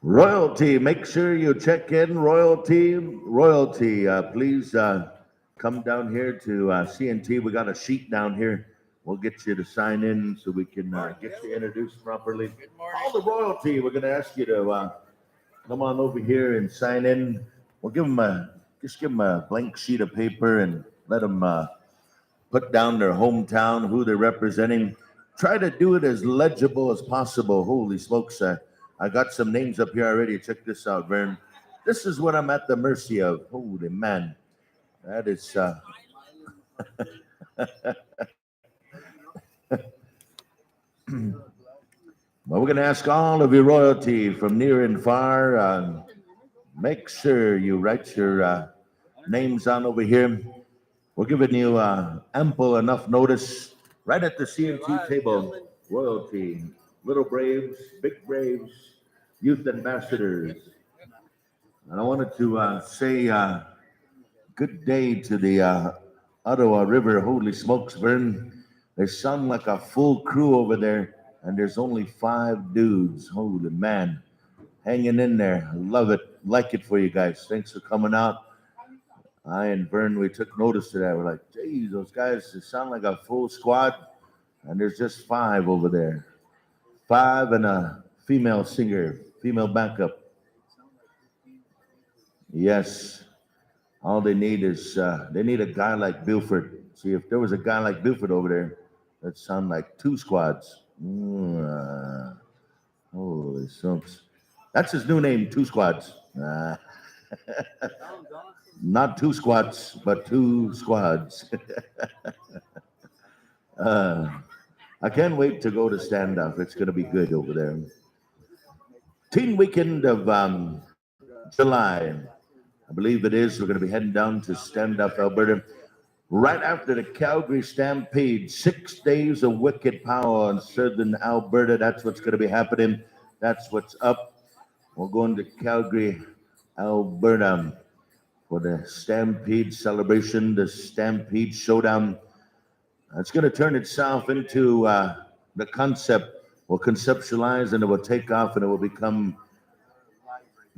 Royalty, make sure you check in. Royalty, please come down here to CNT. We got a sheet down here. We'll get you to sign in so we can get you introduced properly. All the royalty, we're going to ask you to come on over here and sign in. We'll just give them a blank sheet of paper and let them put down their hometown, who they're representing. Try to do it as legible as possible. Holy smokes, I got some names up here already. Check this out, Vern. This is what I'm at the mercy of. Holy man. That is well, we're going to ask all of your royalty from near and far. Make sure you write your names on over here. We're giving you ample enough notice right at the CMT table. Royalty, little braves, big braves, youth ambassadors. And I wanted to say good day to the Ottawa River. Holy smokes, Vern. They sound like a full crew over there, and there's only 5 dudes. Holy man. Hanging in there. I love it. Like it for you guys. Thanks for coming out. I and Vern, we took notice of that. We're like, geez, those guys they sound like a full squad, and there's just 5 over there. 5 and a female singer, female backup. Yes. All they need is they need a guy like Buford. See, if there was a guy like Buford over there, that'd sound like 2 squads. Holy smokes. That's his new name, 2 squads. Not 2 squats, but 2 squads. I can't wait to go to stand-up. It's going to be good over there. Teen weekend of July, I believe it is. We're going to be heading down to stand-up Alberta. Right after the Calgary Stampede, 6 days of wicked power in southern Alberta. That's what's going to be happening. That's what's up. We're going to Calgary, Alberta for the Stampede celebration, the Stampede Showdown. It's going to turn itself into the concept. Will conceptualize and it will take off and it will become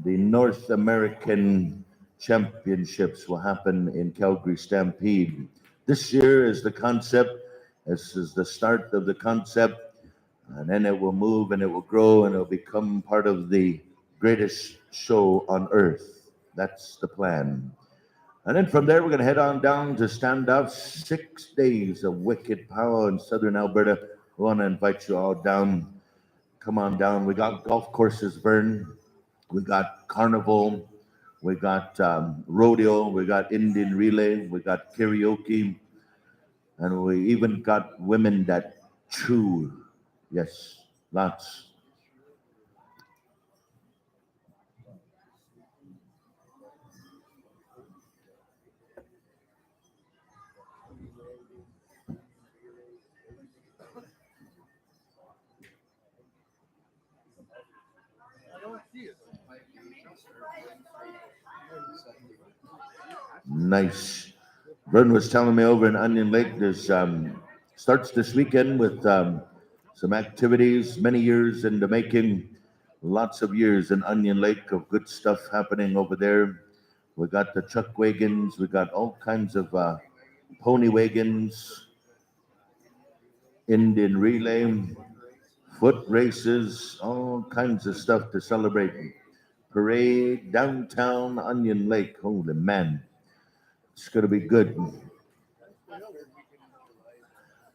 the North American Championships will happen in Calgary Stampede. This year is the concept. This is the start of the concept. And then it will move and it will grow and it will become part of the greatest show on earth. That's the plan. And then from there, we're going to head on down to stand up 6 days of wicked power in southern Alberta. We want to invite you all down. Come on down. We got golf courses, Vern. We got carnival. We got rodeo. We got Indian relay. We got karaoke. And we even got women that chew. Yes, lots. Nice. Vern was telling me over in Onion Lake, there's starts this weekend with some activities, many years in the making, lots of years in Onion Lake of good stuff happening over there. We got the chuck wagons, we got all kinds of pony wagons, Indian relay, foot races, all kinds of stuff to celebrate. Parade, downtown Onion Lake. Holy man, it's going to be good.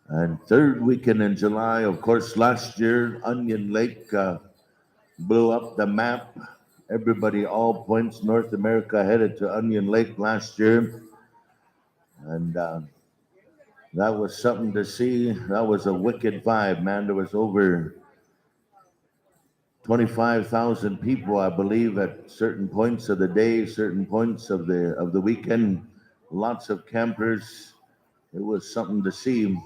And 3rd weekend in July, of course, last year, Onion Lake blew up the map. Everybody, all points, North America headed to Onion Lake last year. And that was something to see. That was a wicked vibe, man. There was over 25,000 people, I believe, at certain points of the day, certain points of the weekend. Lots of campers. It was something to see.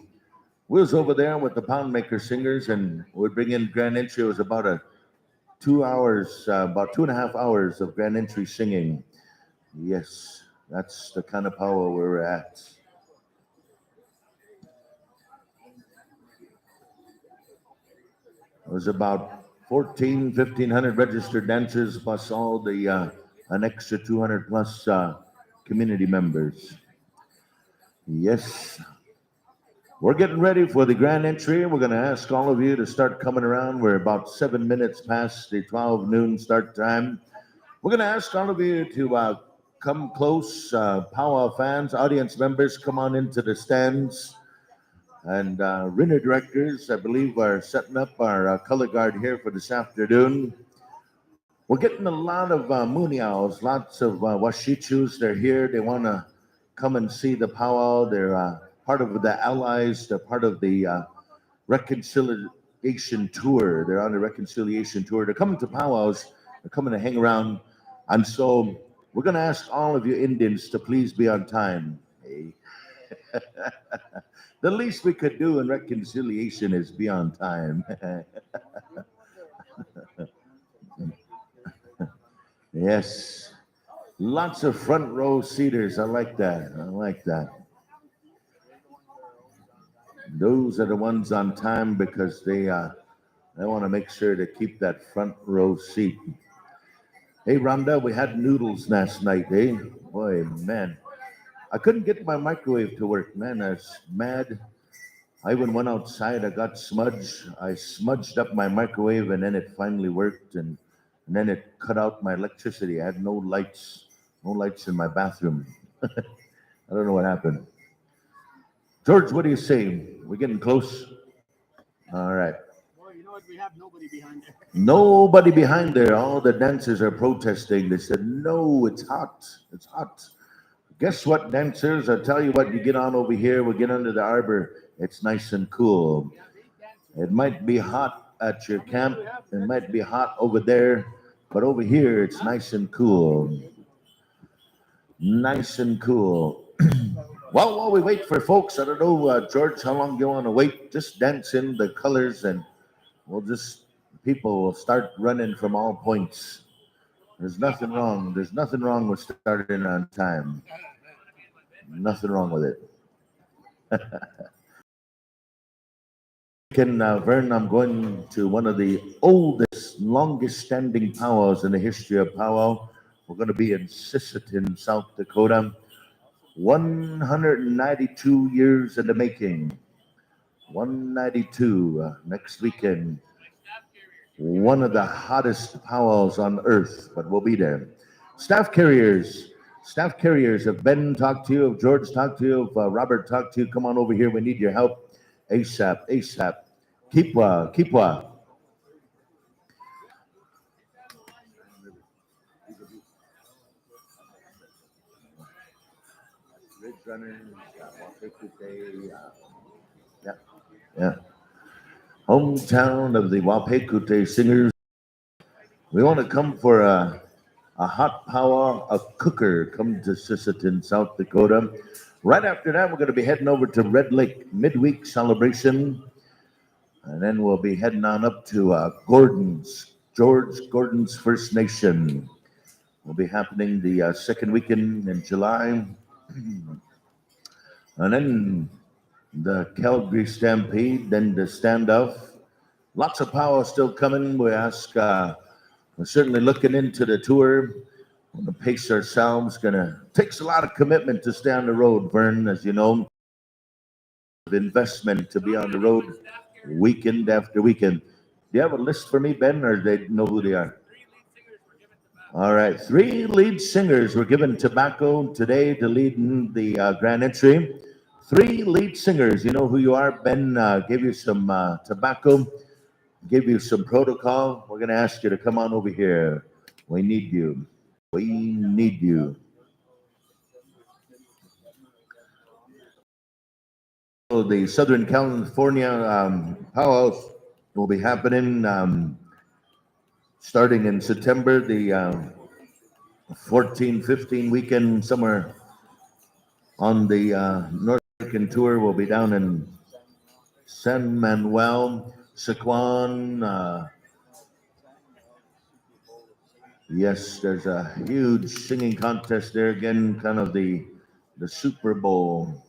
We was over there with the Poundmaker Singers, and we'd bring in grand entry. It was about 2 hours, about 2.5 hours of grand entry singing. Yes, that's the kind of power we're at. It was about 1,500 registered dancers plus all the an extra 200 plus community members. Yes, we're getting ready for the grand entry. We're going to ask all of you to start coming around. We're about 7 minutes past the 12 noon start time. We're going to ask all of you to come close. Pow Wow fans, audience members, come on into the stands. And Rinner directors, I believe, are setting up our color guard here for this afternoon. We're getting a lot of Muniaos, lots of Washichus. They're here. They want to come and see the powwow. They're part of the allies. They're part of the reconciliation tour. They're on the reconciliation tour. They're coming to powwows. They're coming to hang around. And so we're going to ask all of you Indians to please be on time. Hey. The least we could do in reconciliation is be on time. Yes. Lots of front row seaters. I like that. I like that. Those are the ones on time because they want to make sure to keep that front row seat. Hey, Rhonda, we had noodles last night, eh? Boy, man. I couldn't get my microwave to work, man. I was mad. I even went outside. I got smudged. I smudged up my microwave, and then it finally worked. And then it cut out my electricity. I had no lights in my bathroom. I don't know what happened. George, what do you say? We're getting close. All right. Well, you know what? We have nobody behind there. Nobody behind there. All the dancers are protesting. They said, "No, it's hot. It's hot." Guess what, dancers? I'll tell you what. You get on over here. We'll get under the arbor. It's nice and cool. It might be hot at your camp. It might be hot over there, but over here it's nice and cool. Nice and cool. Well, while we wait for folks, I don't know, George, how long do you want to wait? Just dance in the colors and people will start running from all points. There's nothing wrong. There's nothing wrong with starting on time. Nothing wrong with it. Vern, I'm going to one of the oldest, longest standing powwows in the history of powwow. We're going to be in Slcn, South Dakota. 192 years in the making. 192 next weekend. One of the hottest powwows on earth, but we'll be there. Staff carriers, if Ben talked to you, if George talked to you, if Robert talked to you, come on over here. We need your help ASAP, ASAP. Keepwa. Yeah. Hometown of the Wapekute singers. We want to come for a hot powwow, a cooker. Come to Slcn, South Dakota. Right after that, we're going to be heading over to Red Lake midweek celebration. And then we'll be heading on up to George Gordon's First Nation. Will be happening the second weekend in July. And then the Calgary Stampede, then the standoff. Lots of power still coming. We're certainly looking into the tour. We're going to pace ourselves. Takes a lot of commitment to stay on the road, Vern, as you know. Investment to be on the road weekend after weekend. Do you have a list for me, Ben, or they know who they are? All right, 3 lead singers were given tobacco today to lead in the grand entry. 3 lead singers. You know who you are. Ben gave you some tobacco, gave you some protocol. We're going to ask you to come on over here. We need you. We need you. So the Southern California powwows will be happening starting in September, the 14, 15 weekend, somewhere on the North American tour. We'll be down in San Manuel, Slcn. Yes, there's a huge singing contest there again, kind of the Super Bowl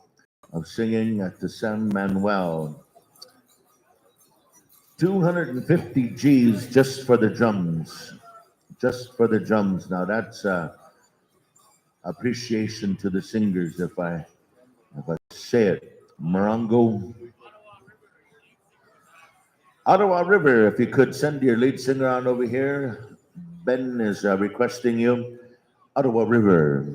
of singing at the San Manuel. 250 G's just for the drums. Just for the drums. Now that's appreciation to the singers if I say it. Morongo. Ottawa River, if you could send your lead singer on over here. Ben is requesting you. Ottawa River.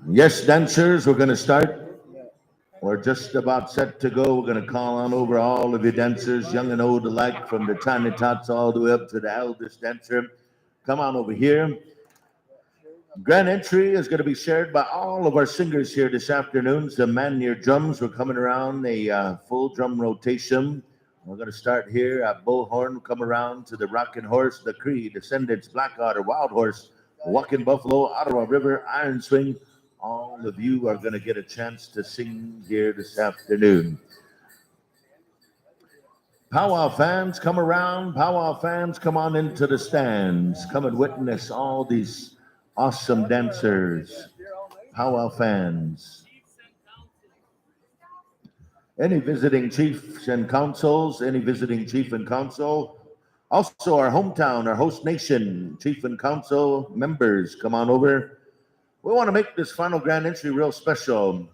Yes, dancers, we're going to start. We're just about set to go. We're going to call on over all of you dancers, young and old alike, from the tiny tots all the way up to the eldest dancer. Come on over here. Grand entry is going to be shared by all of our singers here this afternoon. So man your drums. We're coming around a full drum rotation. We're going to start here at Bullhorn, come around to the Rockin' Horse, the Cree, Descendants, Black Otter, Wild Horse, Walking Buffalo, Ottawa River, Iron Swing. All of you are going to get a chance to sing here this afternoon. Pow Wow fans, come around. Pow Wow fans, come on into the stands. Come and witness all these awesome dancers. Pow Wow fans. Any visiting chiefs and councils, any visiting chief and council. Also our hometown, our host nation, chief and council members, come on over. We want to make this final grand entry real special.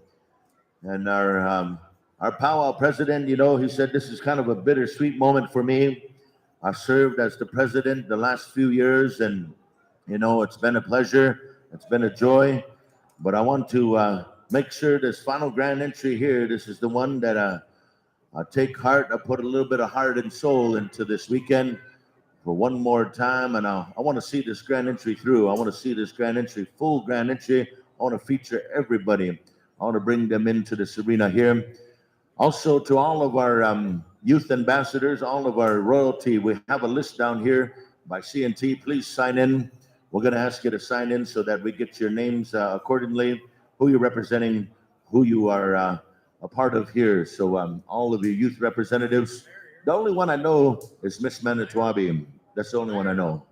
And our powwow president, you know, he said this is kind of a bittersweet moment for me. I served as the president the last few years, and you know, it's been a pleasure, it's been a joy. But I want to make sure this final grand entry here, this is the one that I take heart. I put a little bit of heart and soul into this weekend for one more time, and I want to see this grand entry through. I want to see this grand entry, full grand entry. I want to feature everybody. I want to bring them into this arena here. Also, to all of our youth ambassadors, all of our royalty, we have a list down here by CNT. Please sign in. We're going to ask you to sign in so that we get your names accordingly, who you're representing, who you are a part of here. So all of your youth representatives, the only one I know is Miss Manitowabi. That's the only one I know.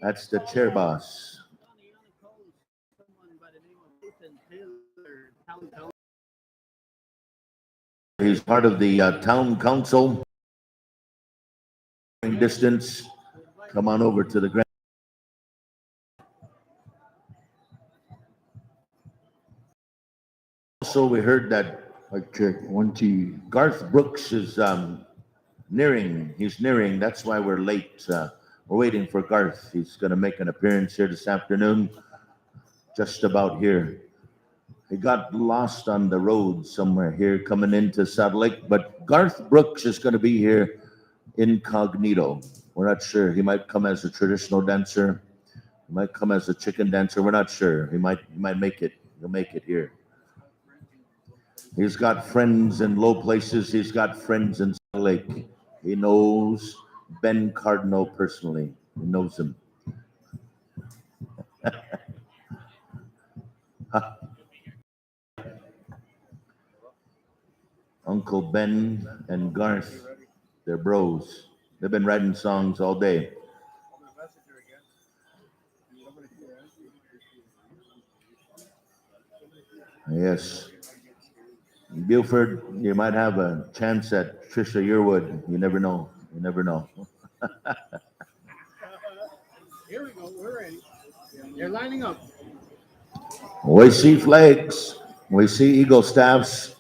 That's the chair boss. He's part of the town council. Distance, come on over to the grand. Also, we heard that Check 1 2. Garth Brooks is nearing. He's nearing. That's why we're late. We're waiting for Garth. He's going to make an appearance here this afternoon. Just about here. He got lost on the road somewhere here coming into Saddle Lake. But Garth Brooks is going to be here incognito. We're not sure. He might come as a traditional dancer. He might come as a chicken dancer. We're not sure. He might make it. He'll make it here. He's got friends in low places. He's got friends in Saddle Lake. He knows Ben Cardinal personally. He knows him. Uncle Ben and Garth, they're bros. They've been writing songs all day. Yes. Buford, you might have a chance at Trisha Yearwood. You never know. You never know. Here we go. We're ready. They're lining up. We see flags. We see eagle staffs.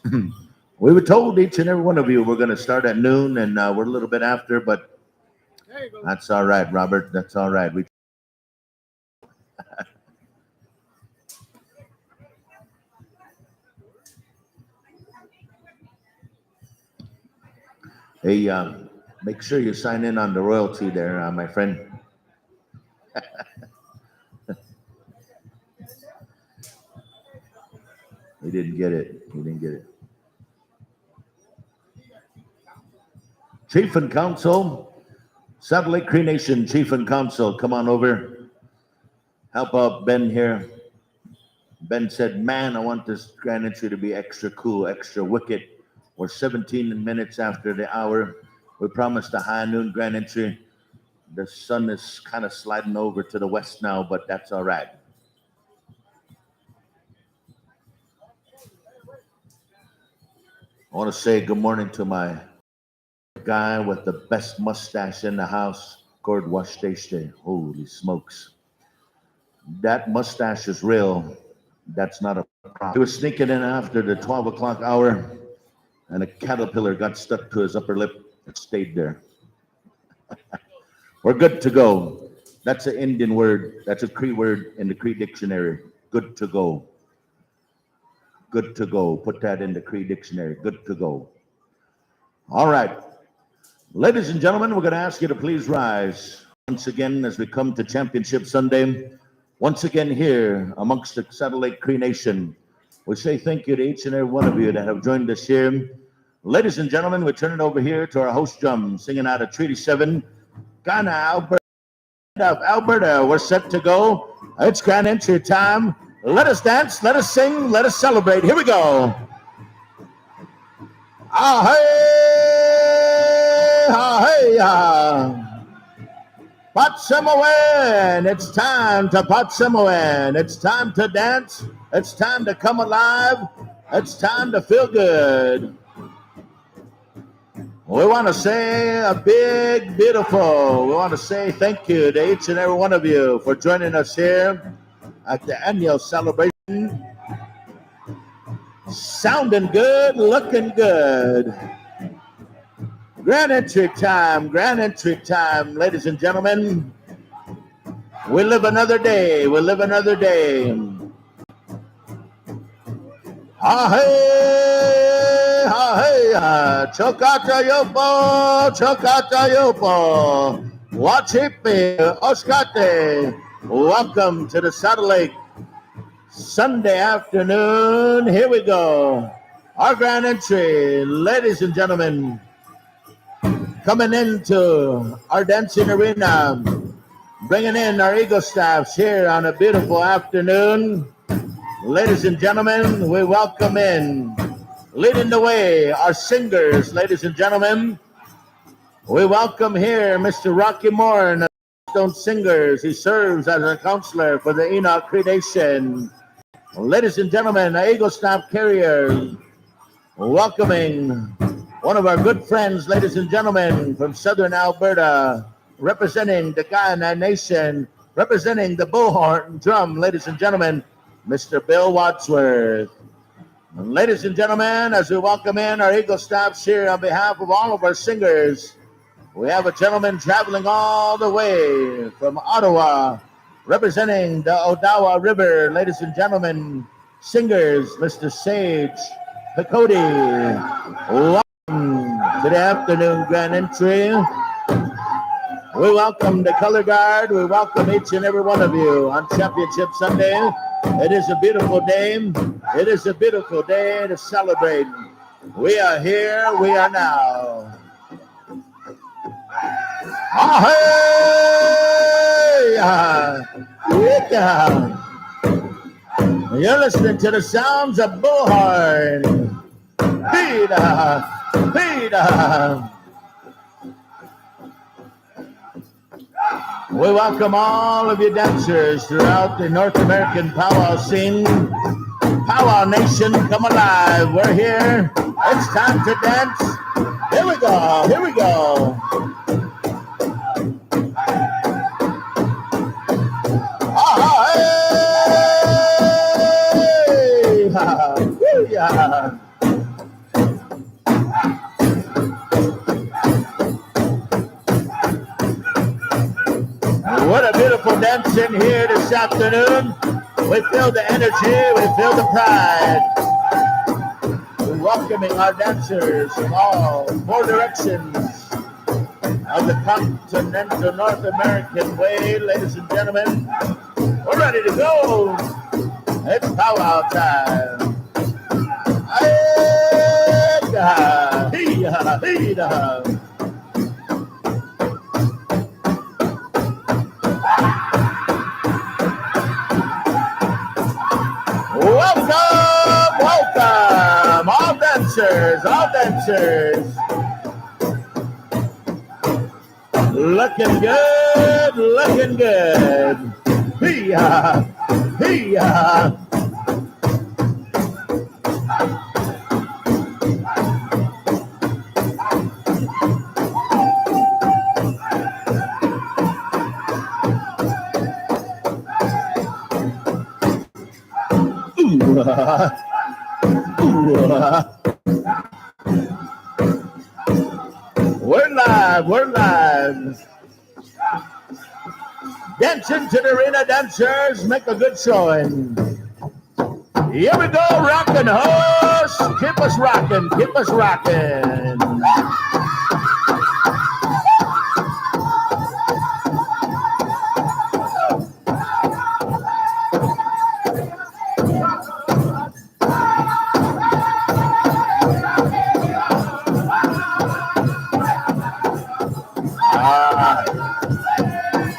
We were told each and every one of you we're going to start at noon, and we're a little bit after, but There you go. that's all right, Robert. That's all right. Hey, make sure you sign in on the royalty there, my friend. He didn't get it. He didn't get it. Chief and Council, Satellite Cree Nation Chief and Council, come on over. Help out Ben here. Ben said, man, I want this grand entry to be extra cool, extra wicked. We're 17 minutes after the hour. We promised a high noon grand entry. The sun is kind of sliding over to the west now, but that's all right. I want to say good morning to my guy with the best mustache in the house, Gord Washtashte. Holy smokes. That mustache is real. That's not a problem. He was sneaking in after the 12 o'clock hour, and a caterpillar got stuck to his upper lip. It stayed there. We're good to go. That's an Indian word. That's a Cree word in the Cree dictionary. Good to go. Good to go. Put that in the Cree dictionary. Good to go. All right. Ladies and gentlemen, we're going to ask you to please rise once again as we come to Championship Sunday. Once again here amongst the Satellite Cree Nation. We say thank you to each and every one of you that have joined us here. Ladies and gentlemen, we turn it over here to our host drum, singing out of Treaty 7. Ghana, Alberta, we're set to go. It's grand entry time. Let us dance, let us sing, let us celebrate. Here we go. Ah, hey, ah, hey, ah. Patsamoan, it's time to Patsamoan. It's time to dance. It's time to come alive. It's time to feel good. We want to say a big, beautiful, we want to say thank you to each and every one of you for joining us here at the annual celebration. Sounding good, looking good. Grand entry time, ladies and gentlemen. We live another day, we live another day. Ah, hey, ah, hey, ah. Chokata yopo, wachipe, oskate. Welcome to the Satellite Sunday afternoon. Here we go. Our grand entry, ladies and gentlemen. Coming into our dancing arena, bringing in our Eagle Staffs here on a beautiful afternoon. Ladies and gentlemen, we welcome in, leading the way, our singers, ladies and gentlemen. We welcome here Mr. Rocky Moore and the Stone Singers. He serves as a counselor for the Enoch Cree Nation. Ladies and gentlemen, our Eagle Staff carriers, welcoming one of our good friends, ladies and gentlemen, from Southern Alberta, representing the Kainai Nation, representing the bullhorn drum, ladies and gentlemen, Mr. Bill Wadsworth. And ladies and gentlemen, as we welcome in our Eagle Staffs here on behalf of all of our singers, we have a gentleman traveling all the way from Ottawa, representing the Odawa River, ladies and gentlemen, singers, Mr. Sage Picodi. Welcome to the afternoon grand entry. We welcome the color guard. We welcome each and every one of you on Championship Sunday. It is a beautiful day. It is a beautiful day to celebrate. We are here. We are now. Ah, hey! Yeah. You're listening to the sounds of bullhorn. Peter. We welcome all of you dancers throughout the North American powwow scene. Powwow Nation, come alive. We're here. It's time to dance. Here we go. Here we go. Ah, hey! Hallelujah. What a beautiful dance in here this afternoon. We feel the energy, we feel the pride. We're welcoming our dancers from all four directions of the continental North American way, ladies and gentlemen. We're ready to go. It's powwow time. welcome, all dancers, all dancers. Looking good, looking good. Hee-ya, hee-ya. Ooh, We're live, we're live. Dancing to the arena, dancers, make a good showing. Here we go, rockin' horse. Keep us rockin', keep us rockin'.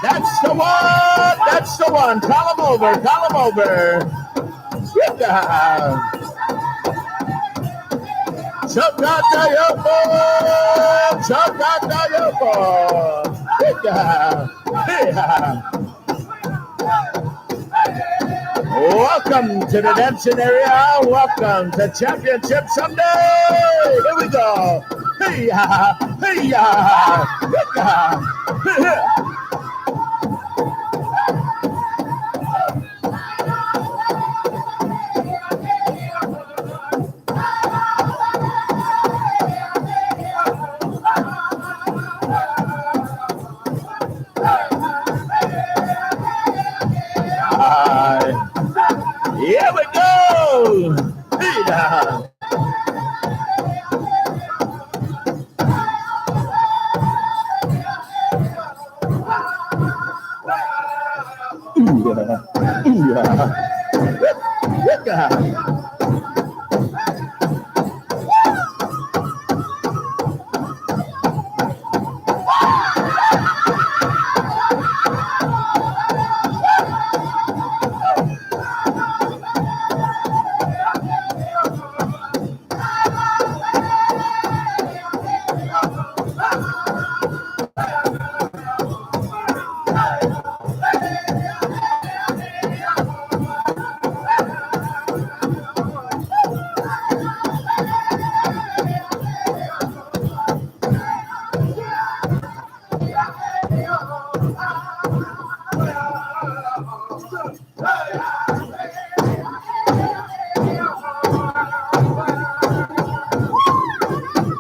That's the one, that's the one. Call him over, call him over. Yeah. Chokata yopo, chokata yopo. Yeah. Welcome to the dancing area. Welcome to Championship Sunday. Here we go. Hey-ya, hey-ya, hey-ya. Here we go. Hey-ya.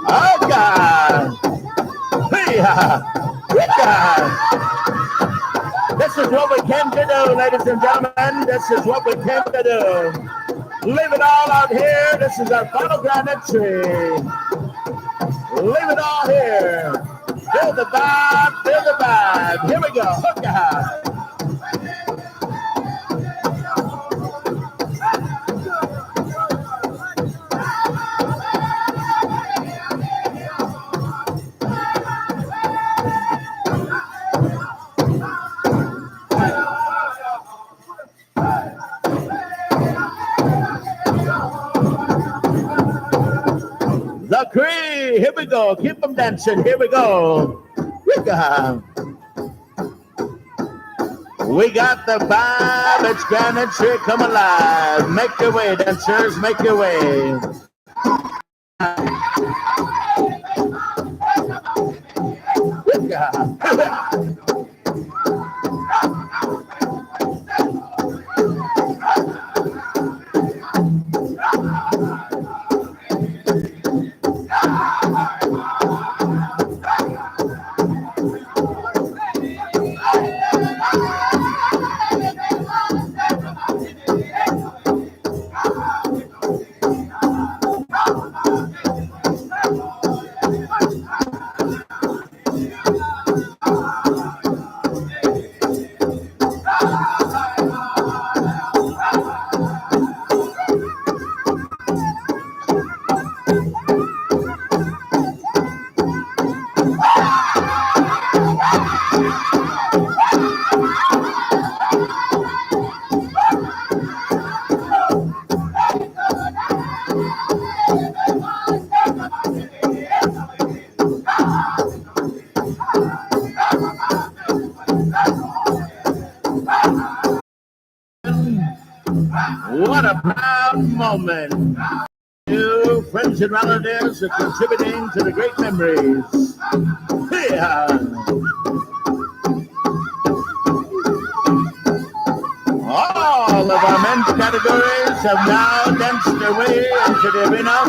Oh God! Hey-ya! This is what we came to do, ladies and gentlemen. This is what we came to do. Leave it all out here. This is our final grand entry. Leave it all here. Feel the vibe, feel the vibe. Here we go. Hookah. The Cree, here we go. Keep them dancing. Here we go. We got the vibe. It's grand entry. Come alive. Make your way, dancers. Make your way. moment. You friends and relatives are contributing to the great memories. Yeah. All of our men's categories have now danced their way into the arena.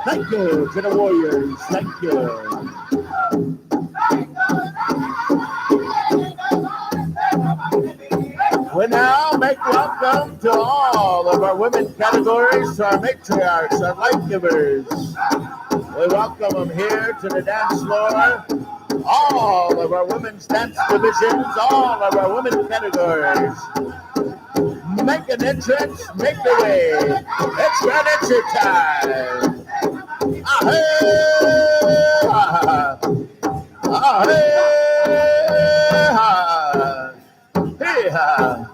Thank you to the Warriors. Thank you. We now make welcome to all of our women's categories, to our matriarchs, our life givers. We welcome them here to the dance floor. All of our women's dance divisions, all of our women's categories. Make an entrance, make the way. It's furniture time. Ahey! Ahey! Hey-ha!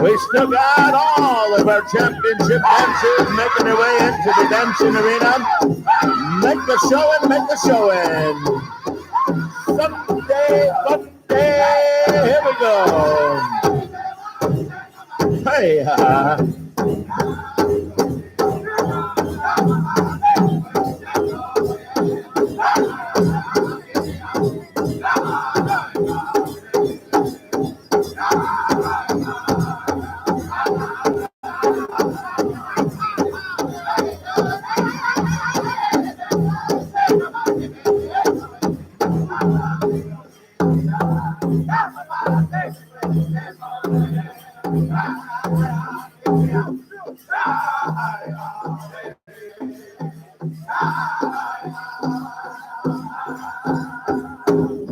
We still got all of our championship dancers making their way into the dancing arena. Make the showing, make the showing. Someday, Monday, here we go. Hey,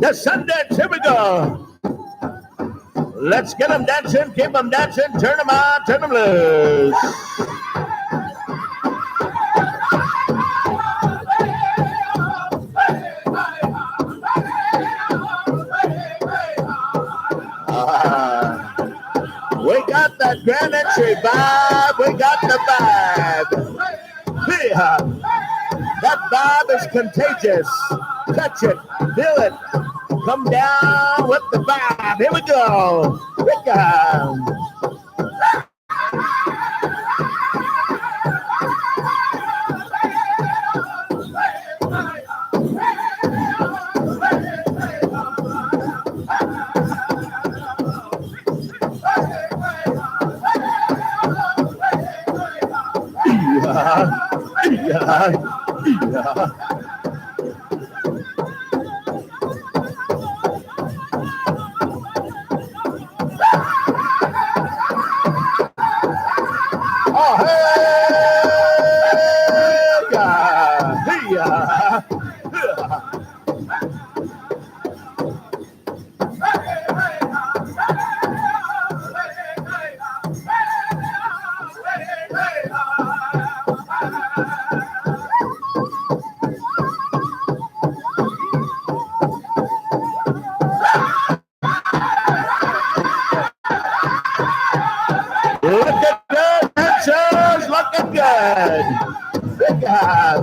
the Sundance, here we go. Let's get them dancing, keep them dancing, turn them on, turn them loose. We got that grand entry vibe, we got the vibe. Yeah. That vibe is contagious. Touch it, feel it. Come down with the vibe. Here we go. Here we go. Yeah. Oh, hey, yeah. Looking good, dancers, looking good. Big God.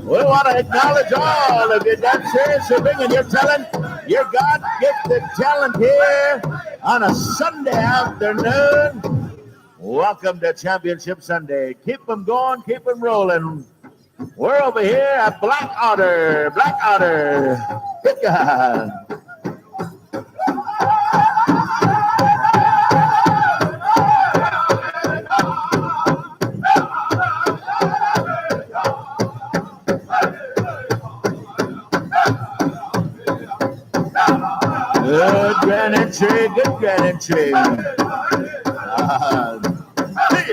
We want to acknowledge all of you dancers for bringing your talent, your God-gifted talent here on a Sunday afternoon. Welcome to Championship Sunday. Keep them going, keep them rolling. We're over here at Black Otter. Black Otter. Big God. Good grand entry, good grand entry.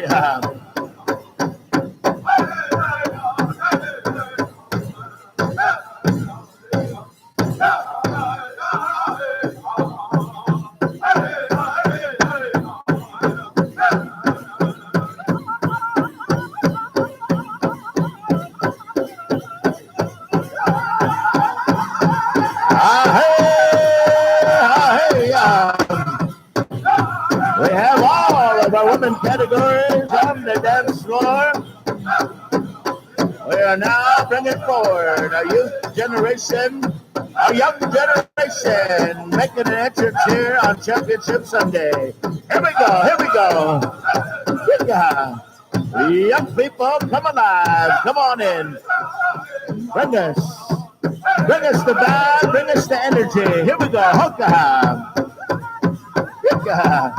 Yeah. We have all of our women categories on the dance floor. are now bringing forward a young generation making an entrance here on Championship Sunday. Here we go, here we go. Yeah. Young people, come alive, come on in. Bring us the vibe, bring us the energy. Here we go, hookah. Hookah.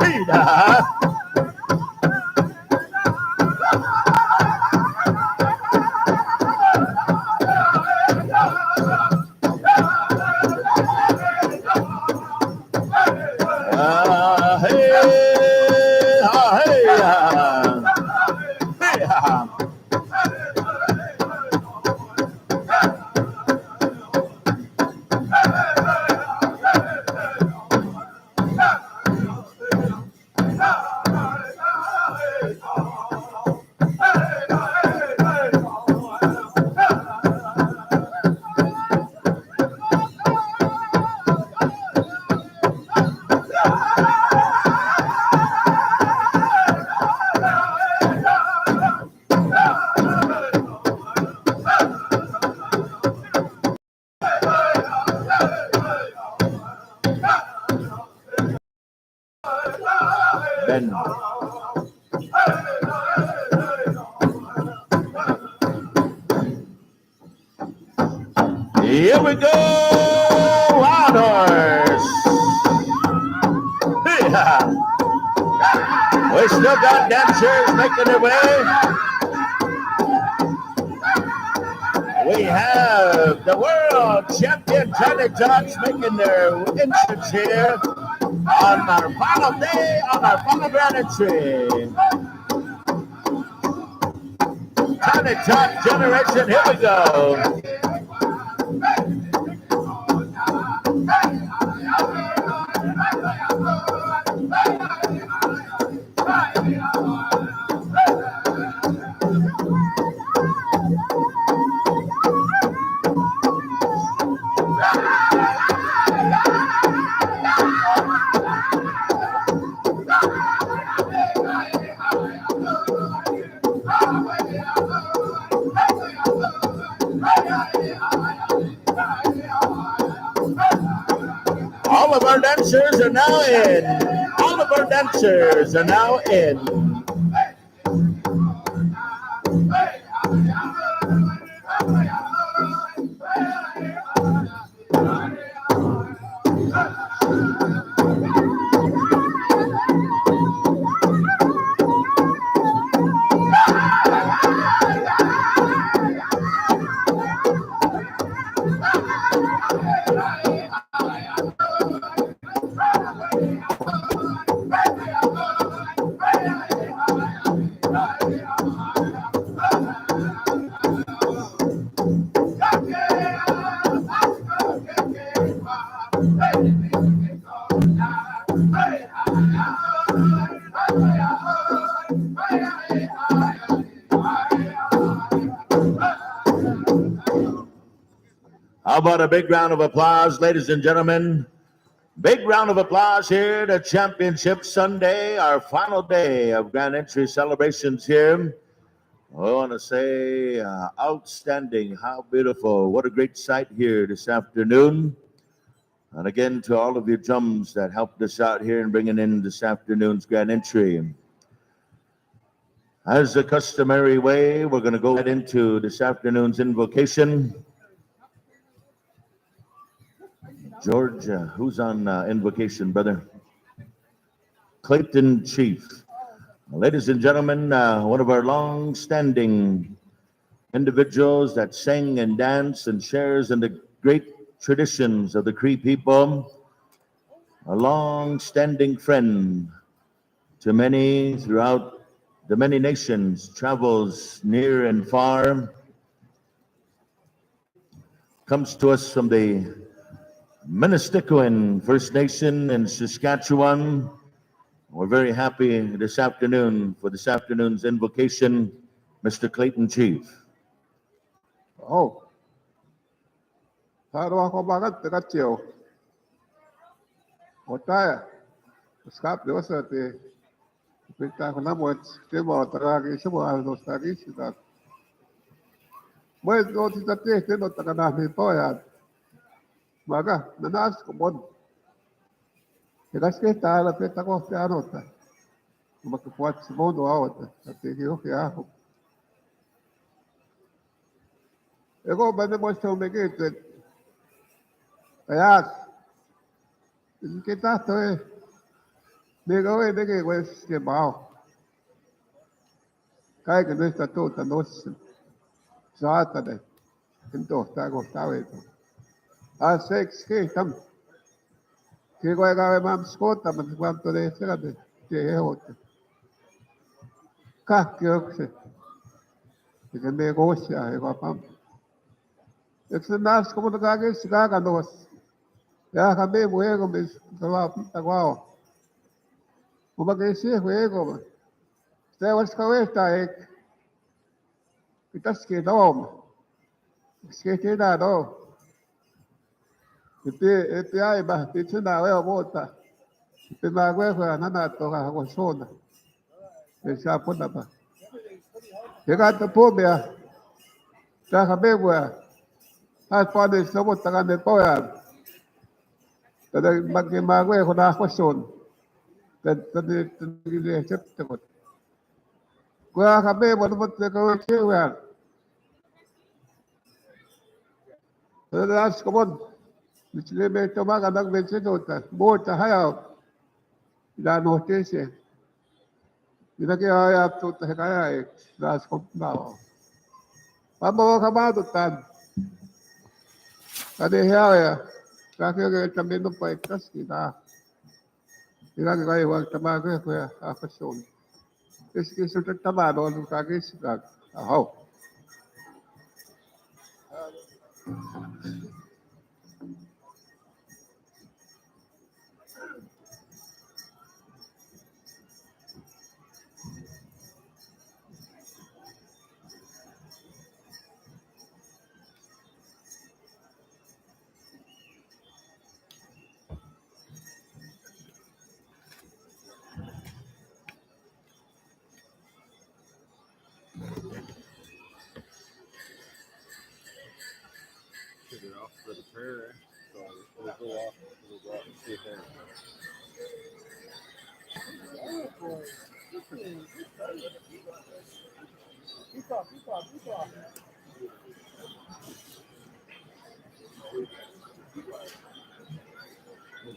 Ben. Here we go, Wild Horse. Yeah. We still got dancers making their way. We have the world champion Johnny Jocks making their entrance here on our final day, on our final grand entry. Johnny Jock generation, here we go. All of our dancers are now in. All of our dancers are now in. How about a big round of applause, ladies and gentlemen? Big round of applause here to Championship Sunday, our final day of Grand Entry celebrations here. I want to say outstanding, how beautiful, what a great sight here this afternoon. And again, to all of you chums that helped us out here in bringing in this afternoon's Grand Entry. As the customary way, we're going to go right into this afternoon's invocation. George, who's on invocation, brother? Clayton Chief. Ladies and gentlemen, one of our long-standing individuals that sang and danced and shares in the great traditions of the Cree people, a long-standing friend to many throughout the many nations, travels near and far, comes to us from the Minnesota First Nation in Saskatchewan. We're very happy this afternoon for this afternoon's invocation, Mr. Clayton Chief. Oh, Tarawa ko bagat tekatio. Otaya, skap de wasa te. Pita ko na mo, te mo taragi siya mo aldos tagi siya. Pues no si te tienes no te ganas ni poya. Maga, nanas como. Eras que está la fiesta coste anota. Como que fue a segundo ahora. Así que yo que hago. Ego me demuestra un neguete. Ayas. ¿Qué tanto es? Digo, de que pues que bao. Cae que no está todo, no se. Sátane. Entonces está gostado esto. A sex que estamos. Que vai gawe mam skota, mas quanto de serade. Que é outro. Que eu sei. Que negocia, é pam. É que nas como da que se gaga nos. Ya kami buego mis tawa tawa. Uma que se buego. Ste was kawesta ek. Kitas ke dom. Que da do. Ete ai ba, te na we bota. Te na we ko na na to ga ko sona. E sa pona ba. Que gata pobia. Ta kami buego. As pode ser o taga de poia. Tada magwe ko na ko son. Tada accept ko. Ko ka be mo mo te ko che wa. Tada as ko mon. Misle be to ma ga nag be che to ta. Bo ta ha ya. La noticia. Ina ke ya to ta ka ya das ko na. Vamos ka ba to tan. Ade ya. Ka ke también no puede casar. Ina ke kai wa ta ma ko ya a ko son. Es que eso te estaba dando que es aho. Shut it off for the prayer. So it'll go off. It'll go off and see there.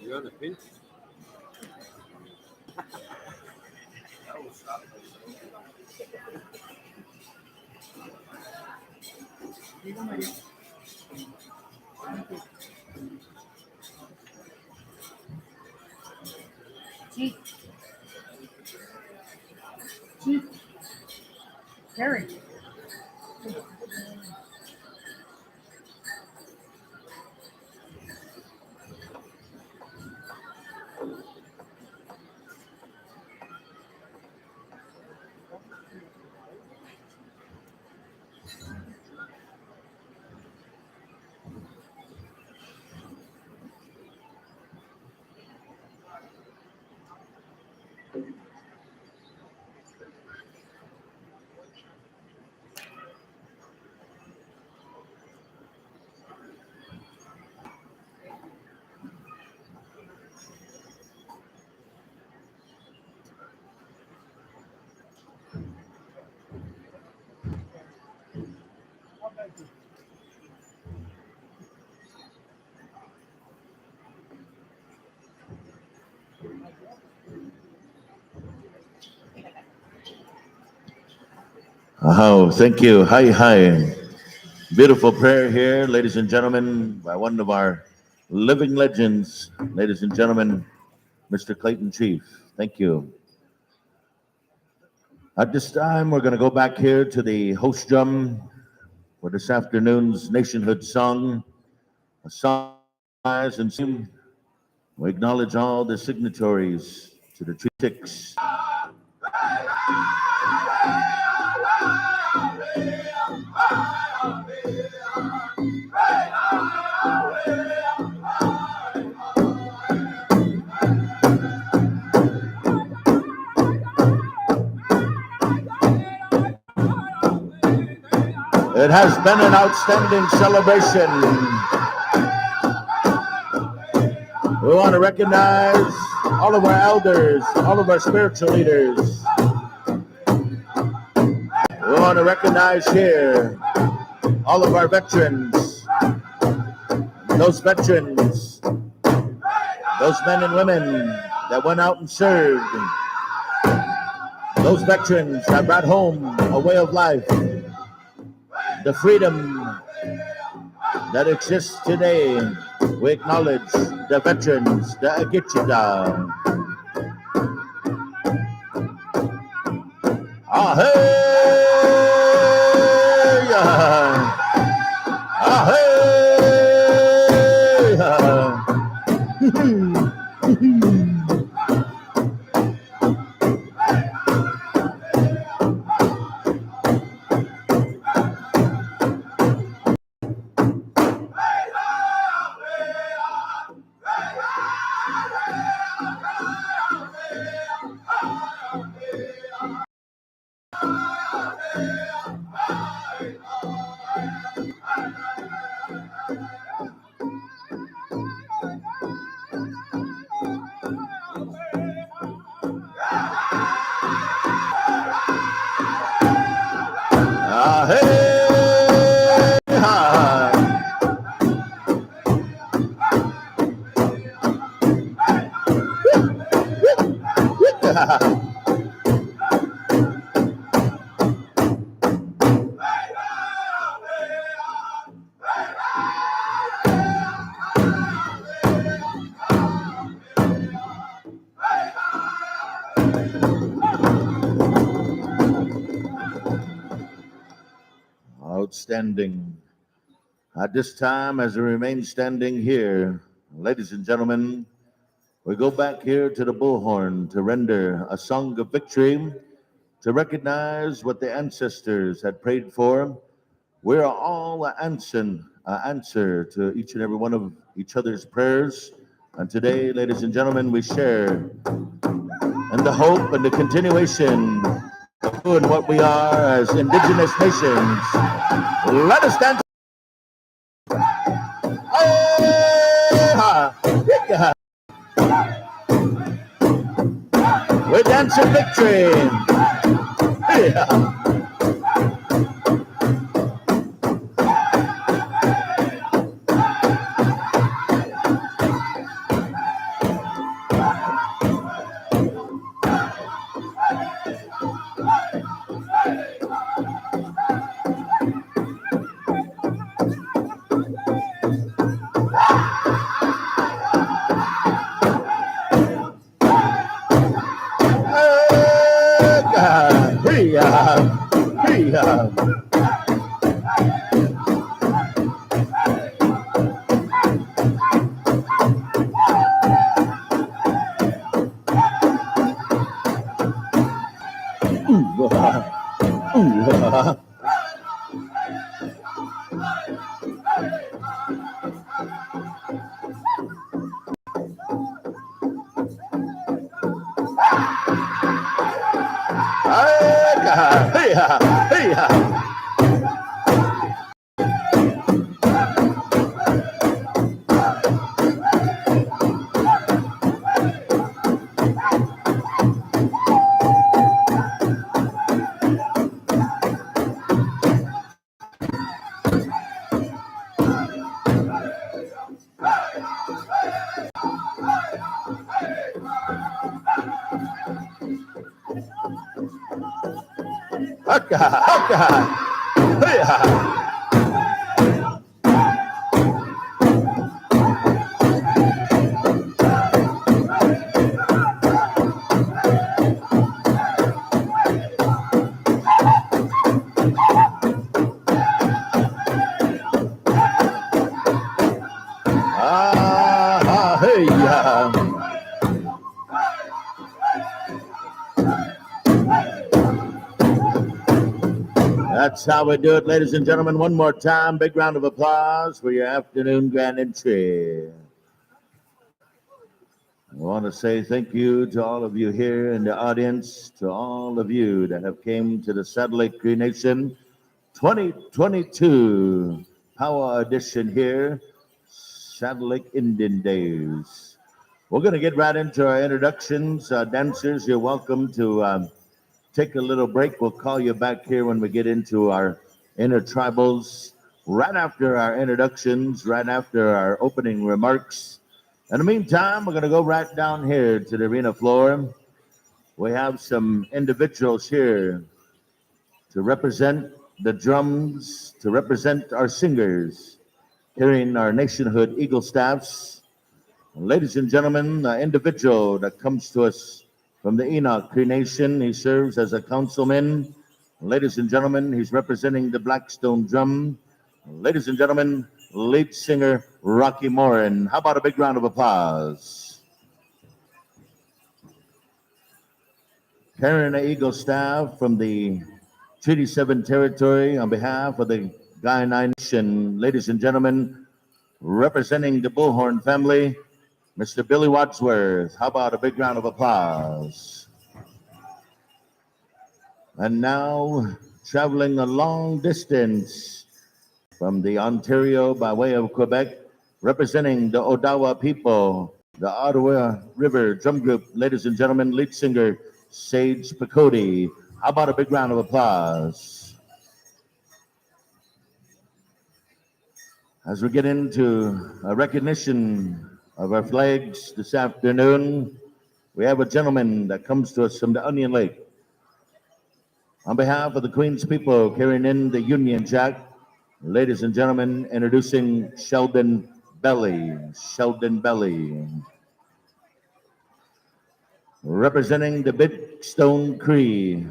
You're on the pinch. Chief. Chief. Terry. Oh, thank you. Hi, hi. Beautiful prayer here, ladies and gentlemen, by one of our living legends, ladies and gentlemen, Mr. Clayton Chief. Thank you. At this time, we're going to go back here to the host drum for this afternoon's nationhood song, a song and sing. We acknowledge all the signatories to the Treaty 6. It has been an outstanding celebration. We want to recognize all of our elders, all of our spiritual leaders. We want to recognize here all of our veterans, those veterans, those men and women that went out and served, those veterans that brought home a way of life, the freedom that exists today. We acknowledge the veterans, the Agichida. Ahey! Ahey! Outstanding. At this time, as we remain standing here, ladies and gentlemen, we go back here to the bullhorn to render a song of victory, to recognize what the ancestors had prayed for. We are all an answer to each and every one of each other's prayers. And today, ladies and gentlemen, we share in the hope and the continuation of who and what we are as indigenous nations. Let us dance. We dance in victory. Yeah. That's how we do it, ladies and gentlemen. One more time, big round of applause for your afternoon grand entry. I want to say thank you to all of you here in the audience, to all of you that have came to the Satellite Cree Nation 2022 Power Edition here, Saddle Lake Indian Days. We're going to get right into our introductions. Dancers, you're welcome to take a little break. We'll call you back here when we get into our intertribals, right after our introductions, right after our opening remarks. In the meantime, we're going to go right down here to the arena floor. We have some individuals here to represent the drums, to represent our singers, carrying our nationhood eagle staffs. Ladies and gentlemen, the individual that comes to us from the Enoch Cree Nation, he serves as a councilman. Ladies and gentlemen, he's representing the Blackstone drum. Ladies and gentlemen, lead singer Rocky Morin. How about a big round of applause? Carrying the eagle staff from the Treaty 7 territory on behalf of the Guyanine Nation. Ladies and gentlemen, representing the Bullhorn family, Mr. Billy Wadsworth. How about a big round of applause? And now, traveling a long distance from the Ontario by way of Quebec, representing the Odawa people, the Ottawa River Drum Group. Ladies and gentlemen, lead singer Sage Picodi. How about a big round of applause? As we get into a recognition of our flags this afternoon, we have a gentleman that comes to us from the Onion Lake. On behalf of the Queen's people carrying in the Union Jack, ladies and gentlemen, introducing Sheldon Belly. Sheldon Belly. Representing the Big Stone Cree,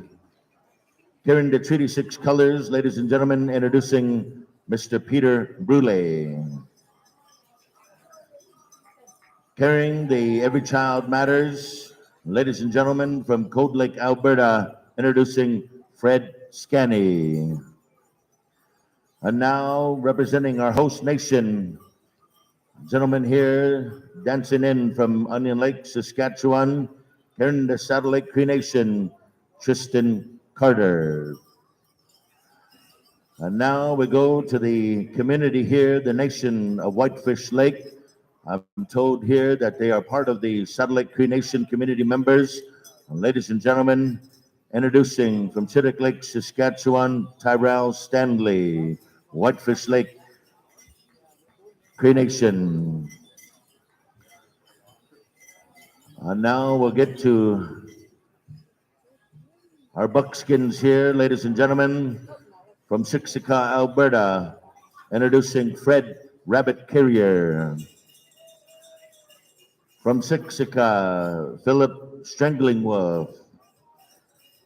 carrying the Treaty 6 colors, ladies and gentlemen, introducing Mr. Peter Brule. Carrying the Every Child Matters, ladies and gentlemen, from Cold Lake, Alberta, introducing Fred Scanny. And now, representing our host nation, gentleman here dancing in from Onion Lake, Saskatchewan, carrying the Saddle Lake Cree Nation, Tristan Carter. And now we go to the community here, the nation of Whitefish Lake. I'm told here that they are part of the Saddle Lake Cree Nation community members. And ladies and gentlemen, introducing from Chittick Lake, Saskatchewan, Tyrell Stanley, Whitefish Lake Cree Nation. And now we'll get to our buckskins here, ladies and gentlemen, from Siksika, Alberta, introducing Fred Rabbit Carrier. From Siksika, Philip Strangling Wolf.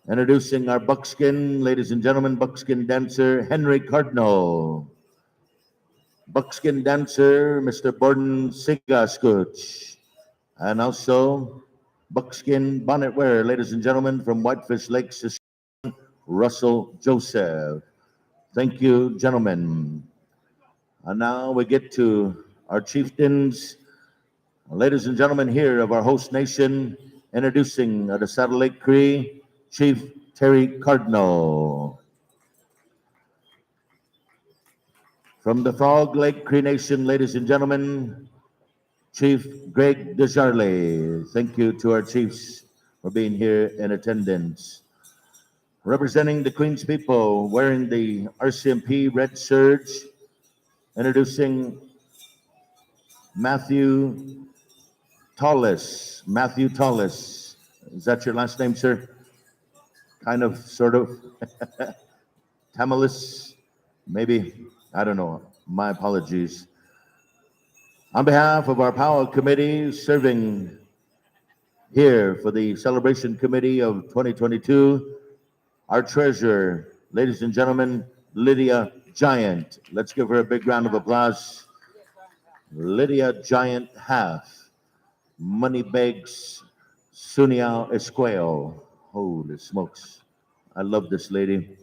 Introducing our buckskin, ladies and gentlemen, buckskin dancer Henry Cardinal. Buckskin dancer Mr. Borden Sigaskuch. And also buckskin bonnet wearer, ladies and gentlemen, from Whitefish Lake, Saskatchewan, Russell Joseph. Thank you, gentlemen. And now we get to our chieftains. Ladies and gentlemen, here of our host nation, introducing the Saddle Lake Cree, Chief Terry Cardinal. From the Frog Lake Cree Nation, ladies and gentlemen, Chief Greg Desjarlais. Thank you to our chiefs for being here in attendance. Representing the Queen's people, wearing the RCMP red serge, introducing Matthew Tollis. Matthew Tollis. Is that your last name, sir? Kind of, sort of. Tamalis, maybe. I don't know. My apologies. On behalf of our Power Committee, serving here for the Celebration Committee of 2022, our treasurer, ladies and gentlemen, Lydia Giant. Let's give her a big round of applause. Lydia Giant Half. Moneybags Suniao Esqueo. Holy smokes. I love this lady.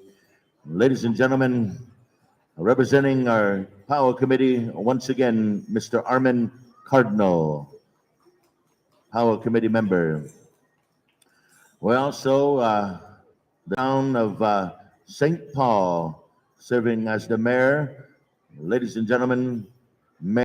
Ladies and gentlemen, representing our Power Committee, once again, Mr. Armin Cardinal, Power Committee member. We also, the town of St. Paul, serving as the mayor. Ladies and gentlemen,